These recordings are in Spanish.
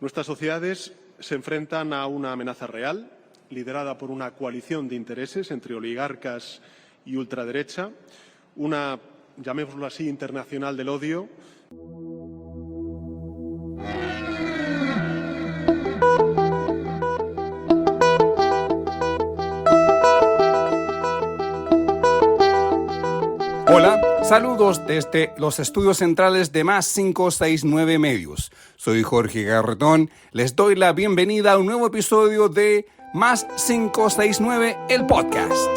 Nuestras sociedades se enfrentan a una amenaza real, liderada por una coalición de intereses entre oligarcas y ultraderecha, una, llamémoslo así, internacional del odio. Hola, saludos desde los estudios centrales de Más 569 Medios. Soy Jorge Garretón, les doy la bienvenida a un nuevo episodio de Más 569, el podcast.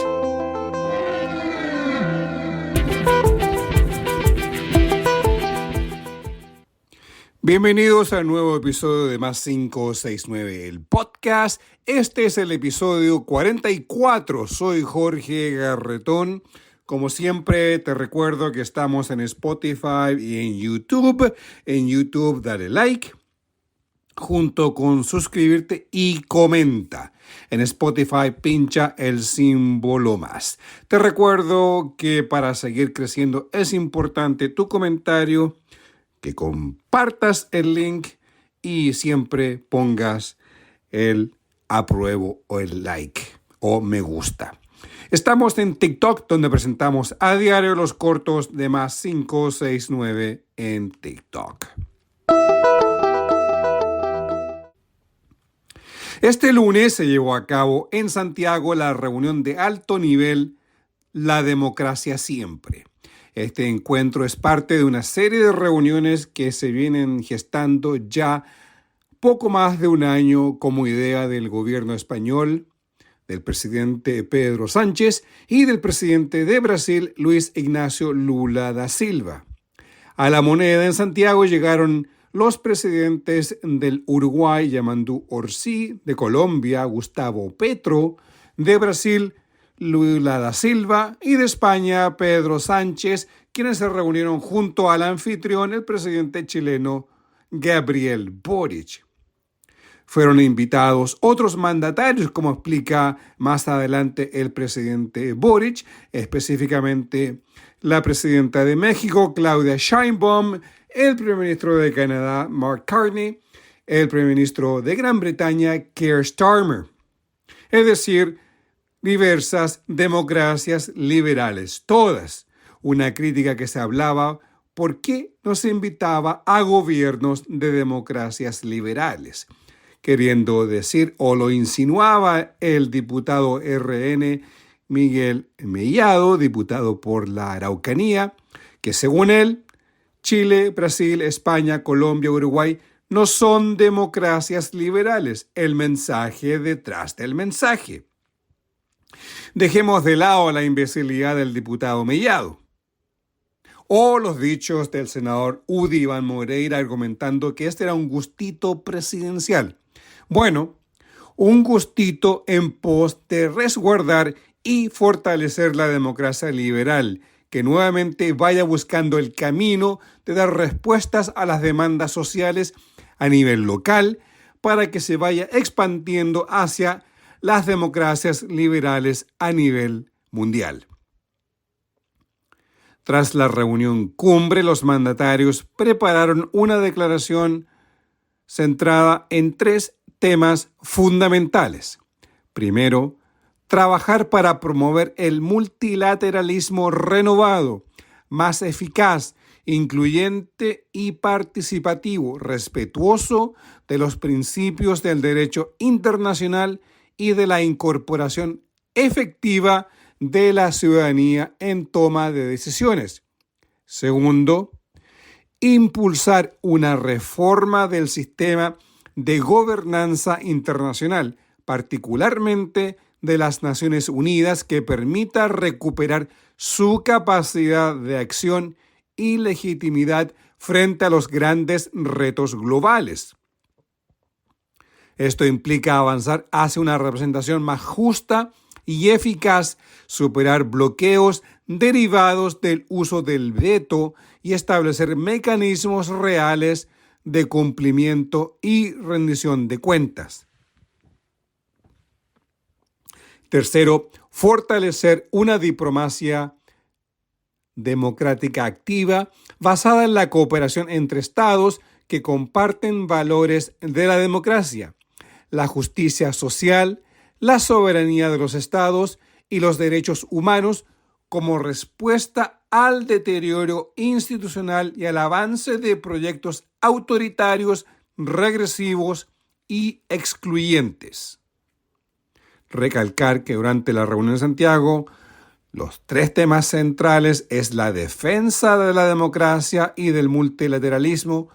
Bienvenidos al nuevo episodio de Más 569, el podcast. Este es el episodio 44. Soy Jorge Garretón. Como siempre, te recuerdo que estamos en Spotify y en YouTube. En YouTube, dale like, junto con suscribirte y comenta. En Spotify, pincha el símbolo más. Te recuerdo que para seguir creciendo es importante tu comentario, que compartas el link y siempre pongas el apruebo o el like o me gusta. Estamos en TikTok, donde presentamos a diario los cortos de Más 569 en TikTok. Este lunes se llevó a cabo en Santiago la reunión de alto nivel La Democracia Siempre. Este encuentro es parte de una serie de reuniones que se vienen gestando ya poco más de un año como idea del gobierno español, del presidente Pedro Sánchez y del presidente de Brasil, Luis Ignacio Lula da Silva. A La Moneda en Santiago llegaron los presidentes del Uruguay, Yamandu Orsi, de Colombia, Gustavo Petro, de Brasil, Lula da Silva, y de España, Pedro Sánchez, quienes se reunieron junto al anfitrión, el presidente chileno Gabriel Boric. Fueron invitados otros mandatarios, como explica más adelante el presidente Boric, específicamente la presidenta de México, Claudia Sheinbaum, el primer ministro de Canadá, Mark Carney, el primer ministro de Gran Bretaña, Keir Starmer. Es decir, diversas democracias liberales, todas. Una crítica que se hablaba, ¿por qué no se invitaba a gobiernos de democracias liberales? Queriendo decir, o lo insinuaba el diputado RN Miguel Mellado, diputado por la Araucanía, que según él, Chile, Brasil, España, Colombia, Uruguay no son democracias liberales. El mensaje detrás del mensaje. Dejemos de lado la imbecilidad del diputado Mellado o los dichos del senador Udi Iván Moreira argumentando que este era un gustito presidencial. Bueno, un gustito en pos de resguardar y fortalecer la democracia liberal, que nuevamente vaya buscando el camino de dar respuestas a las demandas sociales a nivel local para que se vaya expandiendo hacia las democracias liberales a nivel mundial. Tras la reunión cumbre, los mandatarios prepararon una declaración centrada en tres temas fundamentales. Primero, trabajar para promover el multilateralismo renovado, más eficaz, incluyente y participativo, respetuoso de los principios del derecho internacional y de la incorporación efectiva de la ciudadanía en toma de decisiones. Segundo, impulsar una reforma del sistema de gobernanza internacional, particularmente de las Naciones Unidas, que permita recuperar su capacidad de acción y legitimidad frente a los grandes retos globales. Esto implica avanzar hacia una representación más justa y eficaz, superar bloqueos derivados del uso del veto y establecer mecanismos reales de cumplimiento y rendición de cuentas. Tercero, fortalecer una diplomacia democrática activa basada en la cooperación entre estados que comparten valores de la democracia, la justicia social, la soberanía de los estados y los derechos humanos como respuesta al deterioro institucional y al avance de proyectos autoritarios, regresivos y excluyentes. Recalcar que durante la reunión de Santiago, los 3 temas centrales es la defensa de la democracia y del multilateralismo,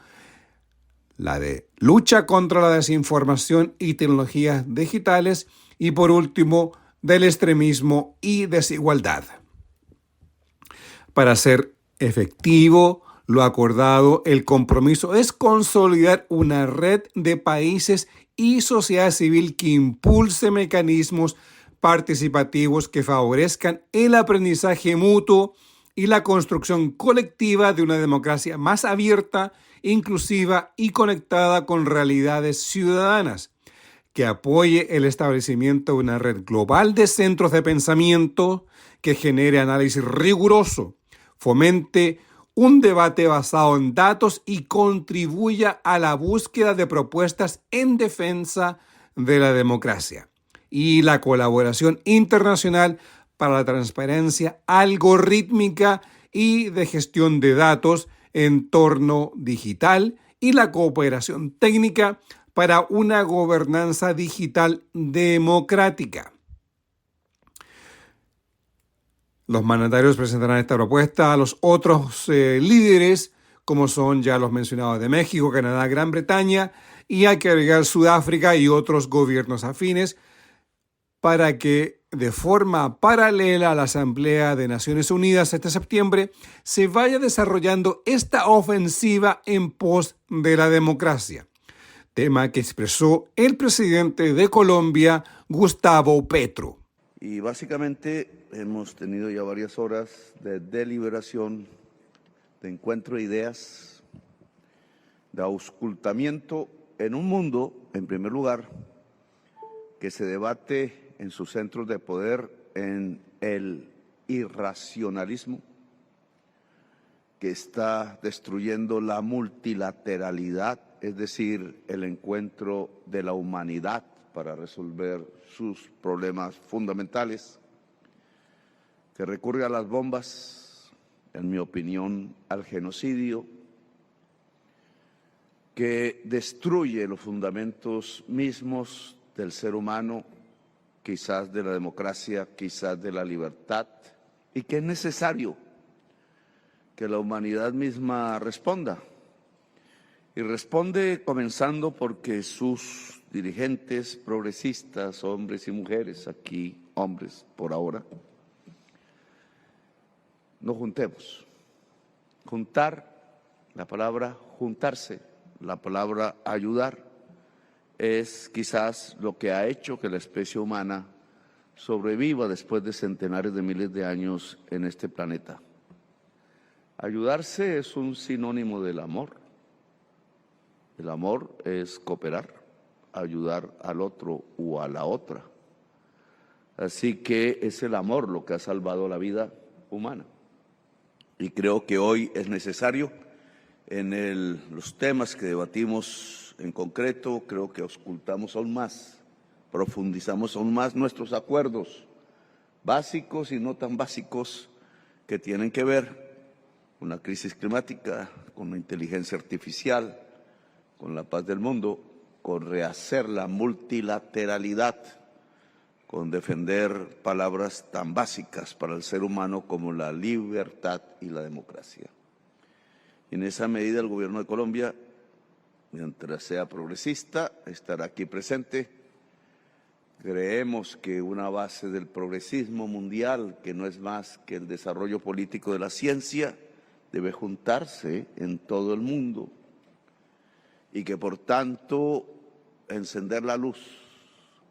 la de lucha contra la desinformación y tecnologías digitales y por último del extremismo y desigualdad. Para ser efectivo lo acordado, el compromiso es consolidar una red de países y sociedad civil que impulse mecanismos participativos que favorezcan el aprendizaje mutuo y la construcción colectiva de una democracia más abierta, inclusiva y conectada con realidades ciudadanas, que apoye el establecimiento de una red global de centros de pensamiento que genere análisis riguroso, fomente un debate basado en datos y contribuya a la búsqueda de propuestas en defensa de la democracia y la colaboración internacional para la transparencia algorítmica y de gestión de datos, entorno digital y la cooperación técnica para una gobernanza digital democrática. Los mandatarios presentarán esta propuesta a los otros líderes, como son ya los mencionados de México, Canadá, Gran Bretaña, y hay que agregar Sudáfrica y otros gobiernos afines, para que de forma paralela a la Asamblea de Naciones Unidas este septiembre se vaya desarrollando esta ofensiva en pos de la democracia, tema que expresó el presidente de Colombia, Gustavo Petro. Y básicamente hemos tenido ya varias horas de deliberación, de encuentro de ideas, de auscultamiento en un mundo, en primer lugar, que se debate en sus centros de poder en el irracionalismo, que está destruyendo la multilateralidad, es decir, el encuentro de la humanidad para resolver sus problemas fundamentales, que recurre a las bombas, en mi opinión, al genocidio, que destruye los fundamentos mismos del ser humano, quizás de la democracia, quizás de la libertad, y que es necesario que la humanidad misma responda. Y responde comenzando porque sus dirigentes progresistas, hombres y mujeres, aquí hombres por ahora, nos juntemos. Juntar, la palabra juntarse, la palabra ayudar, es quizás lo que ha hecho que la especie humana sobreviva después de centenares de miles de años en este planeta. Ayudarse es un sinónimo del amor. El amor es cooperar, ayudar al otro o a la otra. Así que es el amor lo que ha salvado la vida humana. Y creo que hoy es necesario, en los temas que debatimos en concreto, creo que auscultamos aún más, profundizamos aún más nuestros acuerdos básicos y no tan básicos que tienen que ver con la crisis climática, con la inteligencia artificial, con la paz del mundo, con rehacer la multilateralidad, con defender palabras tan básicas para el ser humano como la libertad y la democracia. Y en esa medida el gobierno de Colombia, mientras sea progresista, estará aquí presente. Creemos que una base del progresismo mundial, que no es más que el desarrollo político de la ciencia, debe juntarse en todo el mundo y que por tanto encender la luz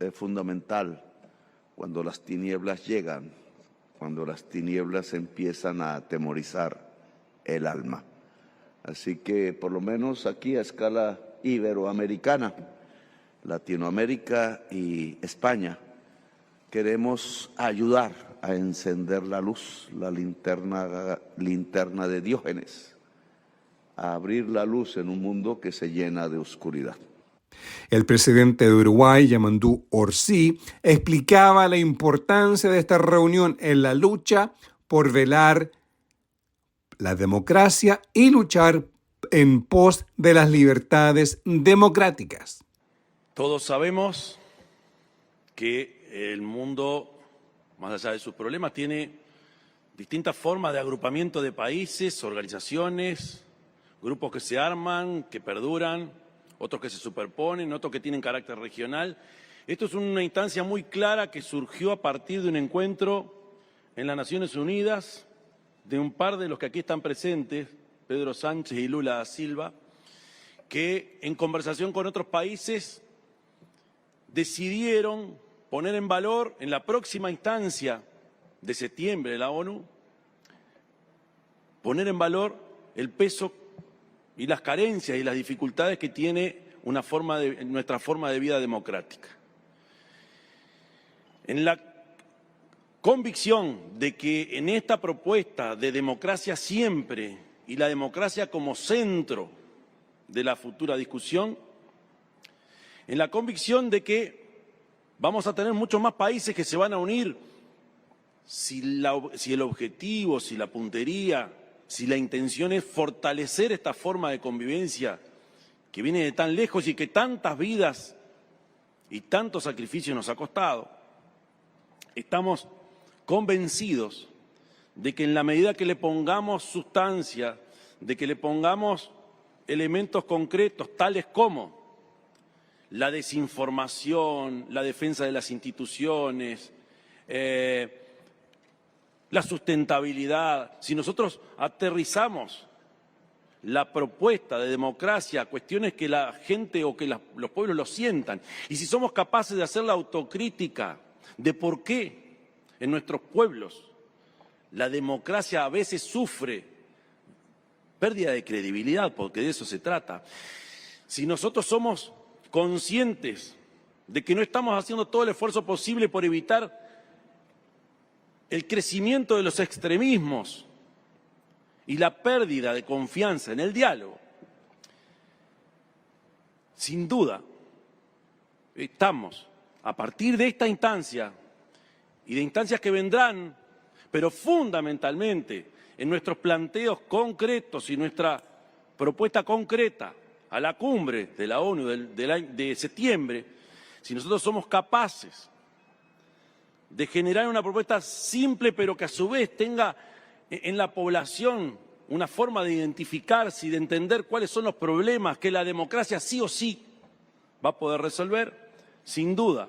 es fundamental cuando las tinieblas llegan, cuando las tinieblas empiezan a atemorizar el alma. Así que por lo menos aquí a escala iberoamericana, Latinoamérica y España, queremos ayudar a encender la luz, la linterna de Diógenes, a abrir la luz en un mundo que se llena de oscuridad. El presidente de Uruguay, Yamandú Orsi, explicaba la importancia de esta reunión en la lucha por velar la democracia y luchar en pos de las libertades democráticas. Todos sabemos que el mundo, más allá de sus problemas, tiene distintas formas de agrupamiento de países, organizaciones, grupos que se arman, que perduran, otros que se superponen, otros que tienen carácter regional. Esto es una instancia muy clara que surgió a partir de un encuentro en las Naciones Unidas de un par de los que aquí están presentes, Pedro Sánchez y Lula da Silva, que en conversación con otros países decidieron poner en valor en la próxima instancia de septiembre de la ONU, poner en valor el peso y las carencias y las dificultades que tiene nuestra forma de vida democrática. En la convicción de que en esta propuesta de democracia siempre y la democracia como centro de la futura discusión, en la convicción de que vamos a tener muchos más países que se van a unir si el objetivo, si la puntería, si la intención es fortalecer esta forma de convivencia que viene de tan lejos y que tantas vidas y tantos sacrificios nos ha costado. Estamos convencidos de que en la medida que le pongamos sustancia, de que le pongamos elementos concretos tales como la desinformación, la defensa de las instituciones, la sustentabilidad, si nosotros aterrizamos la propuesta de democracia a cuestiones que la gente o que los pueblos lo sientan, y si somos capaces de hacer la autocrítica de por qué en nuestros pueblos la democracia a veces sufre pérdida de credibilidad, porque de eso se trata, si nosotros somos conscientes de que no estamos haciendo todo el esfuerzo posible por evitar el crecimiento de los extremismos y la pérdida de confianza en el diálogo, sin duda estamos, a partir de esta instancia y de instancias que vendrán, pero fundamentalmente en nuestros planteos concretos y nuestra propuesta concreta a la cumbre de la ONU de septiembre, si nosotros somos capaces de generar una propuesta simple, pero que a su vez tenga en la población una forma de identificarse y de entender cuáles son los problemas que la democracia sí o sí va a poder resolver, sin duda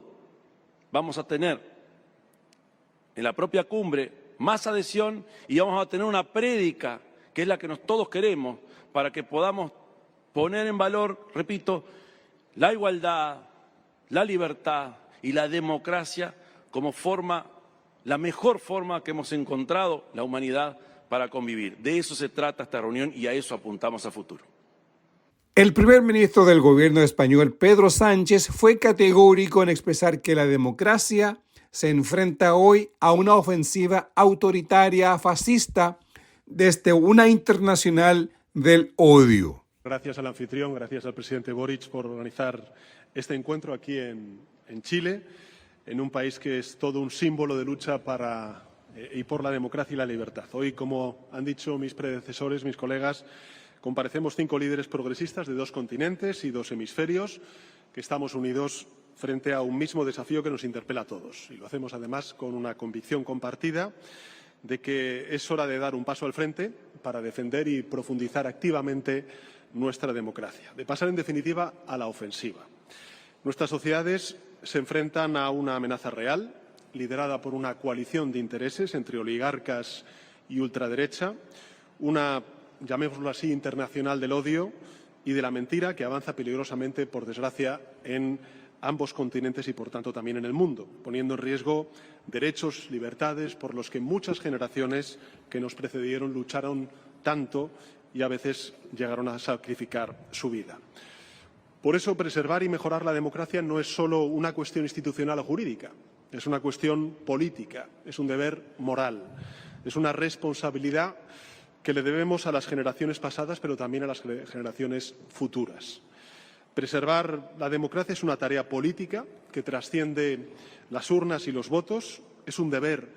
vamos a tener en la propia cumbre más adhesión y vamos a tener una prédica que es la que todos queremos para que podamos poner en valor, repito, la igualdad, la libertad y la democracia como la mejor forma que hemos encontrado la humanidad para convivir. De eso se trata esta reunión y a eso apuntamos a futuro. El primer ministro del gobierno español, Pedro Sánchez, fue categórico en expresar que la democracia se enfrenta hoy a una ofensiva autoritaria, fascista, desde una internacional del odio. Gracias al anfitrión, gracias al presidente Boric por organizar este encuentro aquí en Chile, en un país que es todo un símbolo de lucha y por la democracia y la libertad. Hoy, como han dicho mis predecesores, mis colegas, comparecemos 5 líderes progresistas de 2 continentes y 2 hemisferios que estamos unidos frente a un mismo desafío que nos interpela a todos. Y lo hacemos además con una convicción compartida de que es hora de dar un paso al frente para defender y profundizar activamente nuestra democracia, de pasar en definitiva a la ofensiva. Nuestras sociedades se enfrentan a una amenaza real, liderada por una coalición de intereses entre oligarcas y ultraderecha, una, llamémoslo así, internacional del odio y de la mentira que avanza peligrosamente, por desgracia, en ambos continentes y, por tanto, también en el mundo, poniendo en riesgo derechos, libertades por los que muchas generaciones que nos precedieron lucharon tanto y a veces llegaron a sacrificar su vida. Por eso, preservar y mejorar la democracia no es solo una cuestión institucional o jurídica, es una cuestión política, es un deber moral, es una responsabilidad que le debemos a las generaciones pasadas, pero también a las generaciones futuras. Preservar la democracia es una tarea política que trasciende las urnas y los votos. Es un deber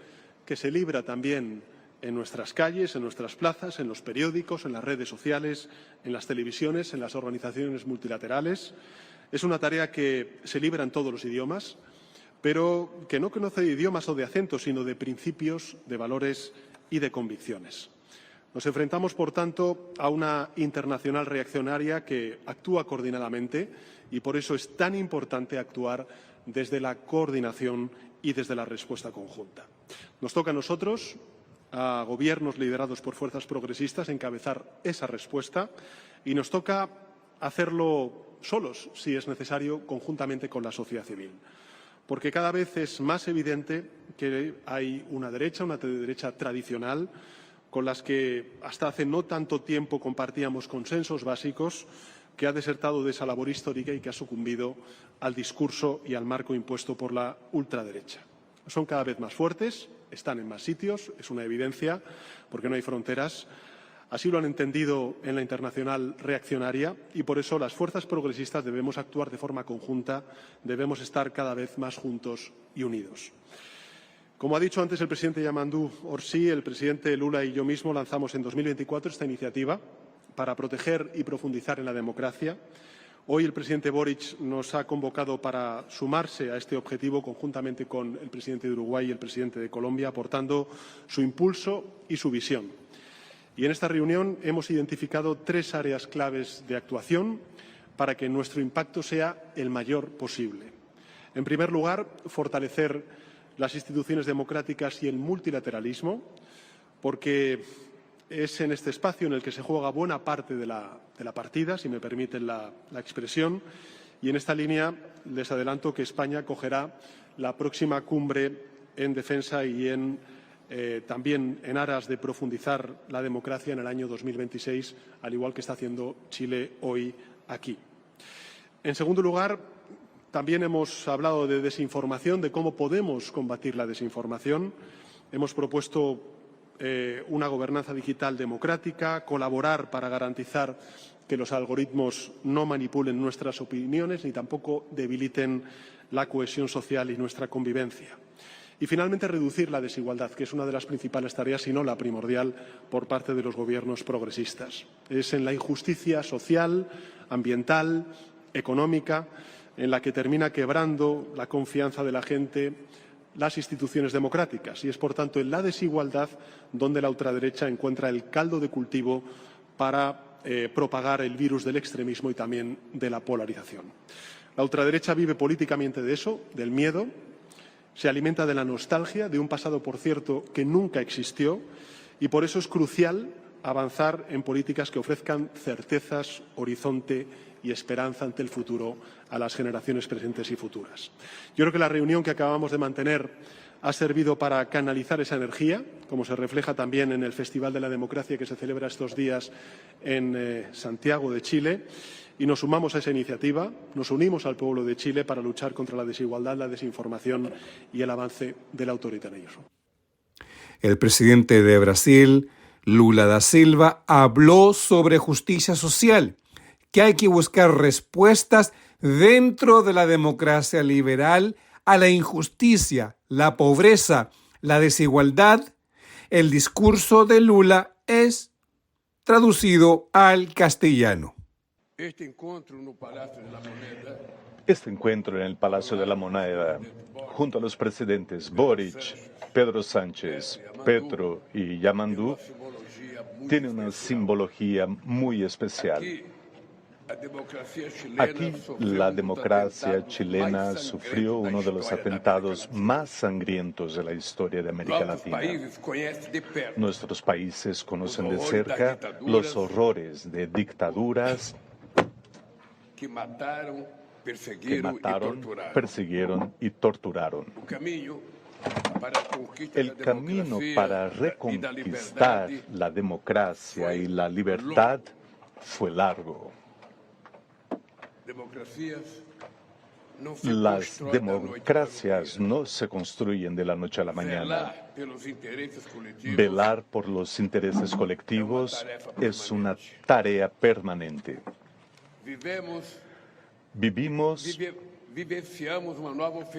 que se libra también en nuestras calles, en nuestras plazas, en los periódicos, en las redes sociales, en las televisiones, en las organizaciones multilaterales. Es una tarea que se libra en todos los idiomas, pero que no conoce de idiomas o de acentos, sino de principios, de valores y de convicciones. Nos enfrentamos, por tanto, a una internacional reaccionaria que actúa coordinadamente y por eso es tan importante actuar desde la coordinación y desde la respuesta conjunta. Nos toca a nosotros, a gobiernos liderados por fuerzas progresistas, encabezar esa respuesta y nos toca hacerlo solos, si es necesario, conjuntamente con la sociedad civil. Porque cada vez es más evidente que hay una derecha tradicional, con las que hasta hace no tanto tiempo compartíamos consensos básicos, que ha desertado de esa labor histórica y que ha sucumbido al discurso y al marco impuesto por la ultraderecha. Son cada vez más fuertes, están en más sitios, es una evidencia, porque no hay fronteras. Así lo han entendido en la internacional reaccionaria y por eso las fuerzas progresistas debemos actuar de forma conjunta, debemos estar cada vez más juntos y unidos. Como ha dicho antes el presidente Yamandu Orsi, el presidente Lula y yo mismo lanzamos en 2024 esta iniciativa para proteger y profundizar en la democracia. Hoy el presidente Boric nos ha convocado para sumarse a este objetivo conjuntamente con el presidente de Uruguay y el presidente de Colombia, aportando su impulso y su visión. Y en esta reunión hemos identificado 3 áreas claves de actuación para que nuestro impacto sea el mayor posible. En primer lugar, fortalecer las instituciones democráticas y el multilateralismo, porque es en este espacio en el que se juega buena parte de la partida, si me permiten la expresión, y en esta línea les adelanto que España acogerá la próxima cumbre en defensa y también en aras de profundizar la democracia en el año 2026, al igual que está haciendo Chile hoy aquí. En segundo lugar, también hemos hablado de desinformación, de cómo podemos combatir la desinformación. Hemos propuesto una gobernanza digital democrática, colaborar para garantizar que los algoritmos no manipulen nuestras opiniones ni tampoco debiliten la cohesión social y nuestra convivencia. Y, finalmente, reducir la desigualdad, que es una de las principales tareas, si no la primordial, por parte de los gobiernos progresistas. Es en la injusticia social, ambiental, económica, en la que termina quebrando la confianza de la gente las instituciones democráticas. Y es, por tanto, en la desigualdad donde la ultraderecha encuentra el caldo de cultivo para propagar el virus del extremismo y también de la polarización. La ultraderecha vive políticamente de eso, del miedo, se alimenta de la nostalgia, de un pasado, por cierto, que nunca existió, y por eso es crucial avanzar en políticas que ofrezcan certezas, horizonte y esperanza ante el futuro a las generaciones presentes y futuras. Yo creo que la reunión que acabamos de mantener ha servido para canalizar esa energía, como se refleja también en el Festival de la Democracia que se celebra estos días en Santiago de Chile, y nos sumamos a esa iniciativa, nos unimos al pueblo de Chile para luchar contra la desigualdad, la desinformación y el avance del autoritarismo. El presidente de Brasil, Lula da Silva, habló sobre justicia social, que hay que buscar respuestas dentro de la democracia liberal a la injusticia, la pobreza, la desigualdad. El discurso de Lula es traducido al castellano. Este encuentro en el Palacio de la Moneda, junto a los presidentes Boric, Pedro Sánchez, Petro y Yamandu, tiene una simbología muy especial. Aquí la democracia chilena sufrió uno de los atentados más sangrientos de la historia de América Latina. Nuestros países conocen de cerca los horrores de dictaduras que mataron, persiguieron y torturaron. El camino para reconquistar la democracia y la libertad fue largo. Las democracias no se construyen de la noche a la mañana. Velar por los intereses colectivos es una tarea permanente. Vivenciamos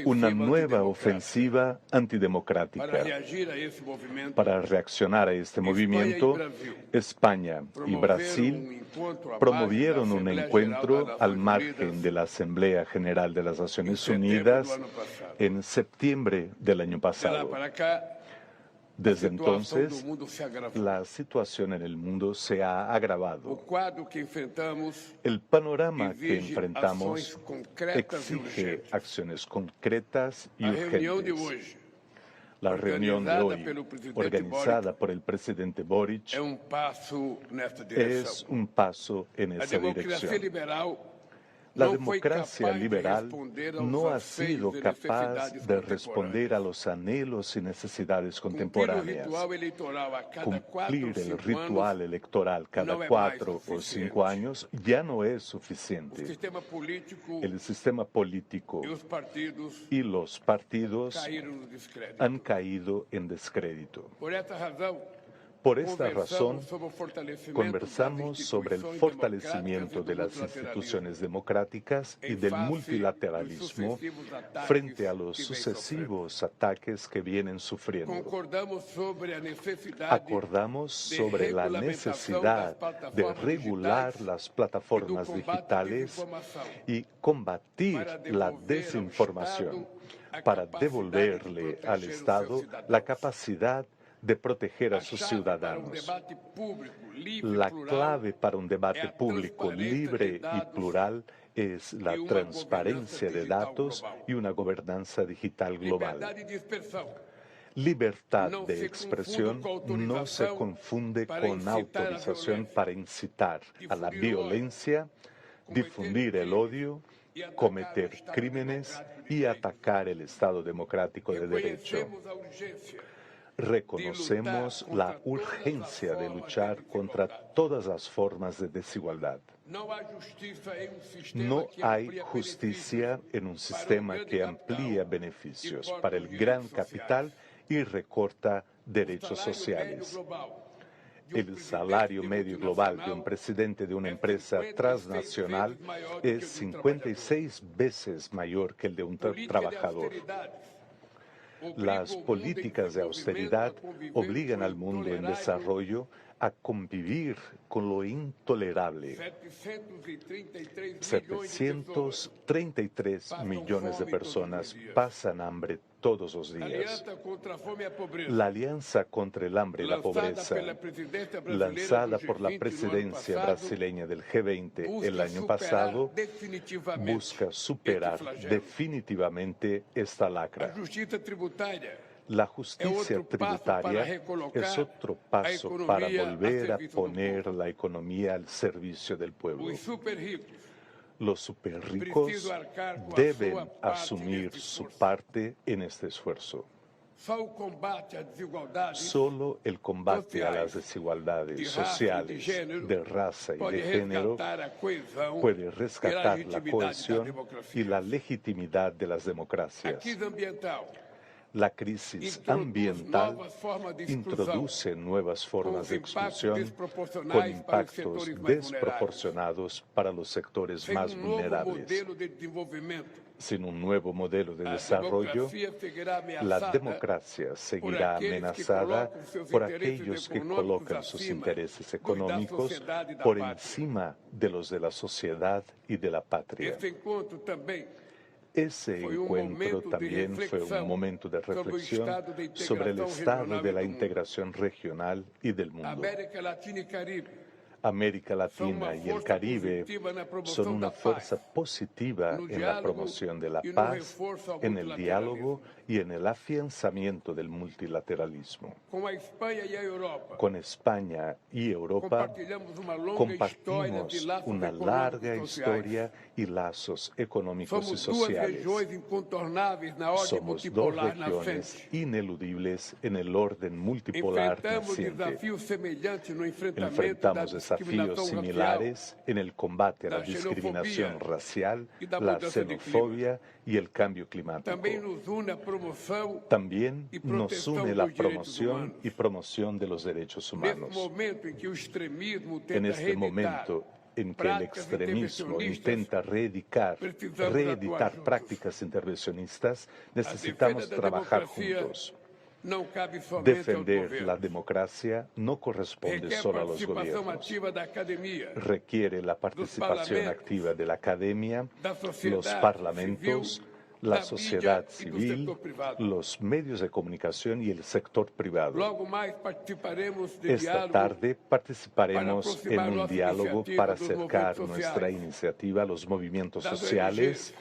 una nueva ofensiva antidemocrática. Para reaccionar a este movimiento, España y Brasil promovieron un encuentro al margen de la Asamblea General de las Naciones Unidas en septiembre del año pasado. Desde entonces, la situación en el mundo se ha agravado. El panorama que enfrentamos exige acciones concretas y urgentes. La reunión de hoy, organizada por el presidente Boric, es un paso en esa dirección. La democracia liberal no ha sido capaz de responder a los anhelos y necesidades contemporáneas. Cumplir el ritual electoral cada 4 o 5 años ya no es suficiente. El sistema político y los partidos han caído en descrédito. Por esta razón, conversamos sobre el fortalecimiento de las instituciones democráticas y del multilateralismo frente a los sucesivos ataques que vienen sufriendo. Acordamos sobre la necesidad de regular las plataformas digitales y combatir la desinformación para devolverle al Estado la capacidad de proteger a sus ciudadanos. La clave para un debate público libre y plural es la transparencia de datos y una gobernanza digital global. Libertad de expresión no se confunde con autorización para incitar a la violencia, difundir el odio, cometer crímenes y atacar el Estado democrático de derecho. Reconocemos la urgencia de luchar contra todas las formas de desigualdad. No hay justicia en un sistema que amplía beneficios para el gran capital y recorta derechos sociales. El salario medio global de un presidente de una empresa transnacional es 56 veces mayor que el de un trabajador. Las políticas de austeridad obligan al mundo en desarrollo a convivir con lo intolerable. 733 millones de personas pasan hambre todos los días. La Alianza contra el Hambre y la Pobreza, lanzada por la presidencia brasileña del G20 el año pasado, busca superar definitivamente esta lacra. La justicia tributaria es otro paso para volver a poner la economía al servicio del pueblo. Los superricos deben asumir su parte en este esfuerzo. Solo el combate a las desigualdades sociales, de raza y de género puede rescatar la cohesión y la legitimidad de las democracias. La crisis ambiental introduce nuevas formas de exclusión con impactos desproporcionados para los sectores más vulnerables. Sin un nuevo modelo de desarrollo, la democracia seguirá amenazada por aquellos que colocan sus intereses económicos por encima de los de la sociedad y de la patria. Ese encuentro también fue un momento de reflexión sobre el estado de la integración regional y del mundo. América Latina y el Caribe son una fuerza positiva en la promoción de la paz, en el diálogo y en el afianzamiento del multilateralismo. Con España y Europa compartimos una larga historia y lazos económicos y sociales. Somos dos regiones ineludibles en el orden multipolar naciente. Enfrentamos desafíos similares en el combate a la discriminación racial, la xenofobia y el cambio climático. También nos une la promoción y promoción de los derechos humanos. En este momento en que el extremismo intenta reeditar prácticas intervencionistas, necesitamos trabajar juntos. Defender la democracia no corresponde solo a los gobiernos. Requiere la participación activa de la academia, los parlamentos, la sociedad civil, los medios de comunicación y el sector privado. Esta tarde participaremos en un diálogo para acercar nuestra iniciativa a los movimientos sociales,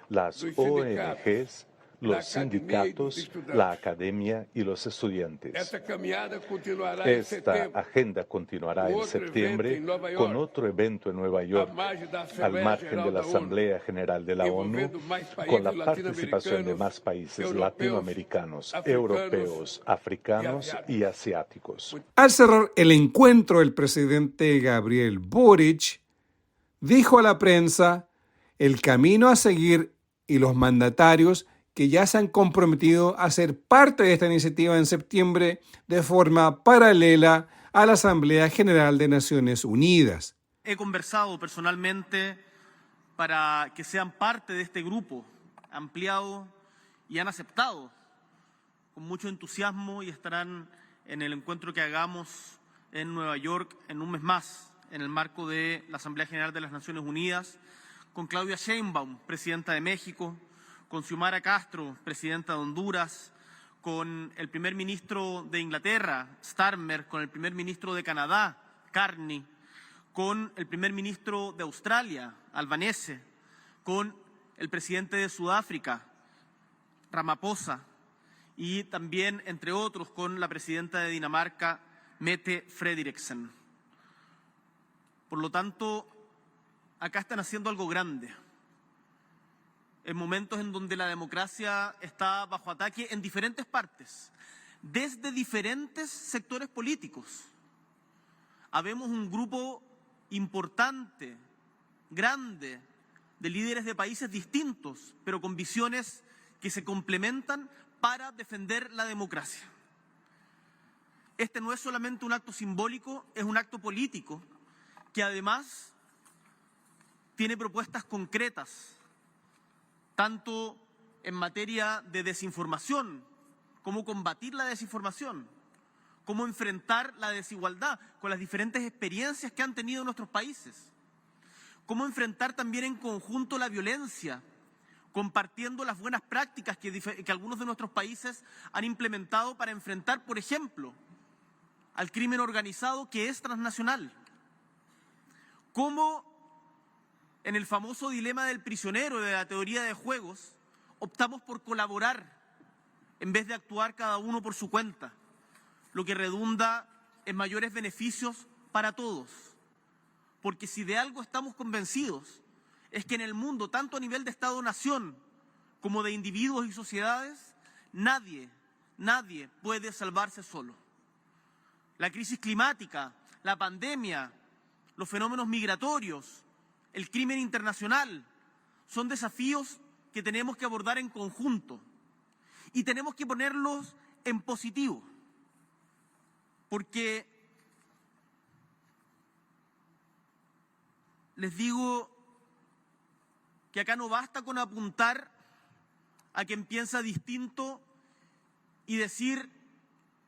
las ONGs, los sindicatos, la academia y los estudiantes. Esta agenda continuará en septiembre con otro evento en Nueva York, al margen de la Asamblea General de la ONU, con la participación de más países latinoamericanos, europeos, africanos y asiáticos. Al cerrar el encuentro, el presidente Gabriel Boric dijo a la prensa el camino a seguir y los mandatarios que ya se han comprometido a ser parte de esta iniciativa en septiembre de forma paralela a la Asamblea General de Naciones Unidas. He conversado personalmente para que sean parte de este grupo ampliado y han aceptado con mucho entusiasmo y estarán en el encuentro que hagamos en Nueva York en un mes más, en el marco de la Asamblea General de las Naciones Unidas, con Claudia Sheinbaum, presidenta de México, con Xiomara Castro, presidenta de Honduras, con el primer ministro de Inglaterra, Starmer, con el primer ministro de Canadá, Carney, con el primer ministro de Australia, Albanese, con el presidente de Sudáfrica, Ramaphosa, y también, entre otros, con la presidenta de Dinamarca, Mette Frederiksen. Por lo tanto, acá están haciendo algo grande. En momentos en donde la democracia está bajo ataque en diferentes partes, desde diferentes sectores políticos. Habemos un grupo importante, grande, de líderes de países distintos, pero con visiones que se complementan para defender la democracia. Este no es solamente un acto simbólico, es un acto político que además tiene propuestas concretas, tanto en materia de desinformación, cómo combatir la desinformación, cómo enfrentar la desigualdad con las diferentes experiencias que han tenido nuestros países, cómo enfrentar también en conjunto la violencia, compartiendo las buenas prácticas que algunos de nuestros países han implementado para enfrentar, por ejemplo, al crimen organizado que es transnacional. Cómo en el famoso dilema del prisionero de la teoría de juegos, optamos por colaborar en vez de actuar cada uno por su cuenta, lo que redunda en mayores beneficios para todos. Porque si de algo estamos convencidos, es que en el mundo, tanto a nivel de Estado-nación como de individuos y sociedades, nadie puede salvarse solo. La crisis climática, la pandemia, los fenómenos migratorios, el crimen internacional, son desafíos que tenemos que abordar en conjunto y tenemos que ponerlos en positivo, porque les digo que acá no basta con apuntar a quien piensa distinto y decir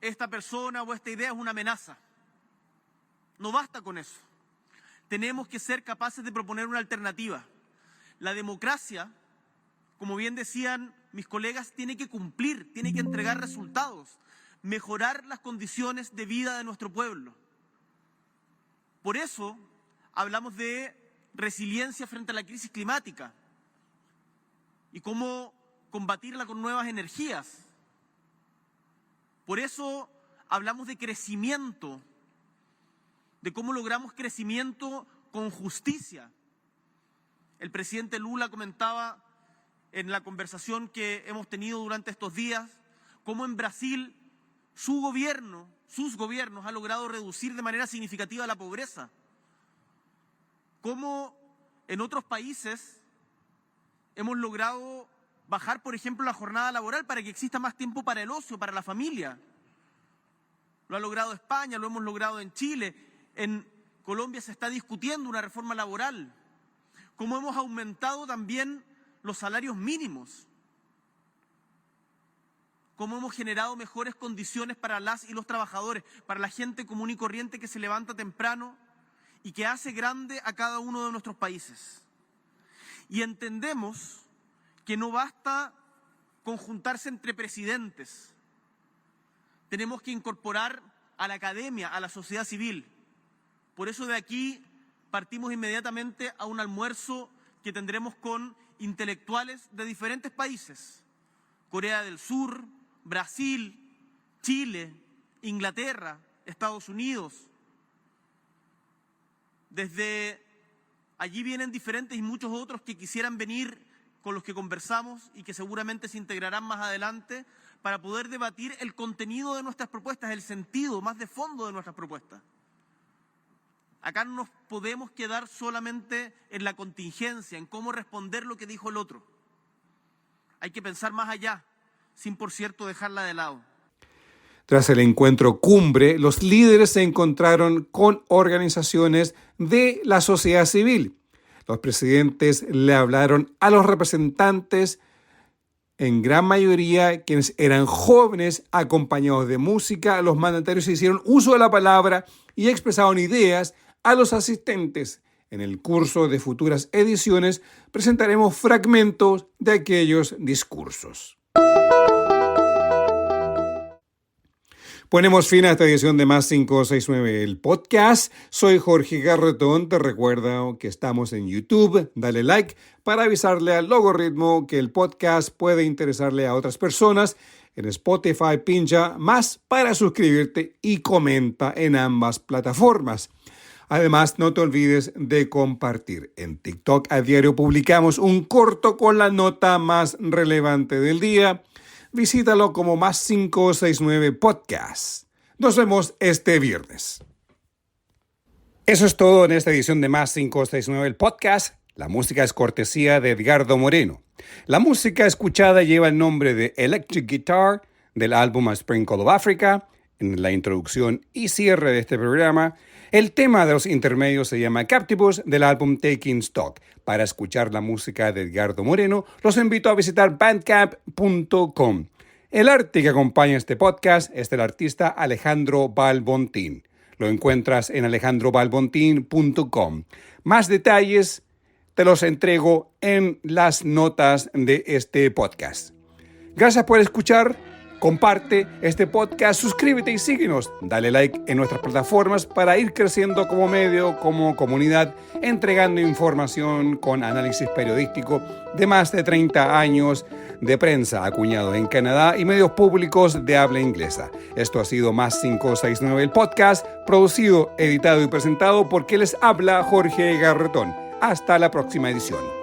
esta persona o esta idea es una amenaza. No basta con eso. Tenemos que ser capaces de proponer una alternativa. La democracia, como bien decían mis colegas, tiene que cumplir, tiene que entregar resultados, mejorar las condiciones de vida de nuestro pueblo. Por eso hablamos de resiliencia frente a la crisis climática y cómo combatirla con nuevas energías. Por eso hablamos de crecimiento, de cómo logramos crecimiento con justicia. El presidente Lula comentaba en la conversación que hemos tenido durante estos días cómo en Brasil su gobierno sus gobiernos han logrado reducir de manera significativa la pobreza. Cómo en otros países hemos logrado bajar, por ejemplo, la jornada laboral para que exista más tiempo para el ocio, para la familia. Lo ha logrado España, lo hemos logrado en Chile. En Colombia se está discutiendo una reforma laboral. Cómo hemos aumentado también los salarios mínimos. Cómo hemos generado mejores condiciones para las y los trabajadores, para la gente común y corriente que se levanta temprano y que hace grande a cada uno de nuestros países. Y entendemos que no basta con juntarse entre presidentes. Tenemos que incorporar a la academia, a la sociedad civil. Por eso de aquí partimos inmediatamente a un almuerzo que tendremos con intelectuales de diferentes países. Corea del Sur, Brasil, Chile, Inglaterra, Estados Unidos. Desde allí vienen diferentes y muchos otros que quisieran venir, con los que conversamos y que seguramente se integrarán más adelante para poder debatir el contenido de nuestras propuestas, el sentido más de fondo de nuestras propuestas. Acá no nos podemos quedar solamente en la contingencia, en cómo responder lo que dijo el otro. Hay que pensar más allá, sin por cierto dejarla de lado. Tras el encuentro cumbre, los líderes se encontraron con organizaciones de la sociedad civil. Los presidentes le hablaron a los representantes, en gran mayoría quienes eran jóvenes, acompañados de música. Los mandatarios hicieron uso de la palabra y expresaron ideas a los asistentes. En el curso de futuras ediciones presentaremos fragmentos de aquellos discursos. Ponemos fin a esta edición de Más 569, el podcast. Soy Jorge Garretón. Te recuerdo que estamos en YouTube. Dale like para avisarle al logaritmo que el podcast puede interesarle a otras personas. En Spotify pincha más para suscribirte y comenta en ambas plataformas. Además, no te olvides de compartir. En TikTok a diario publicamos un corto con la nota más relevante del día. Visítalo como Más 569 Podcast. Nos vemos este viernes. Eso es todo en esta edición de Más 569 el Podcast. La música es cortesía de Edgardo Moreno. La música escuchada lleva el nombre de Electric Guitar del álbum A Sprinkle of Africa. En la introducción y cierre de este programa, el tema de los intermedios se llama Captivus del álbum Taking Stock. Para escuchar la música de Edgardo Moreno, los invito a visitar bandcamp.com. El arte que acompaña este podcast es del artista Alejandro Balbontín. Lo encuentras en alejandrobalbontin.com. Más detalles te los entrego en las notas de este podcast. Gracias por escuchar. Comparte este podcast, suscríbete y síguenos. Dale like en nuestras plataformas para ir creciendo como medio, como comunidad, entregando información con análisis periodístico de más de 30 años de prensa acuñado en Canadá y medios públicos de habla inglesa. Esto ha sido Más 569 el podcast, producido, editado y presentado por quien les habla Jorge Garretón. Hasta la próxima edición.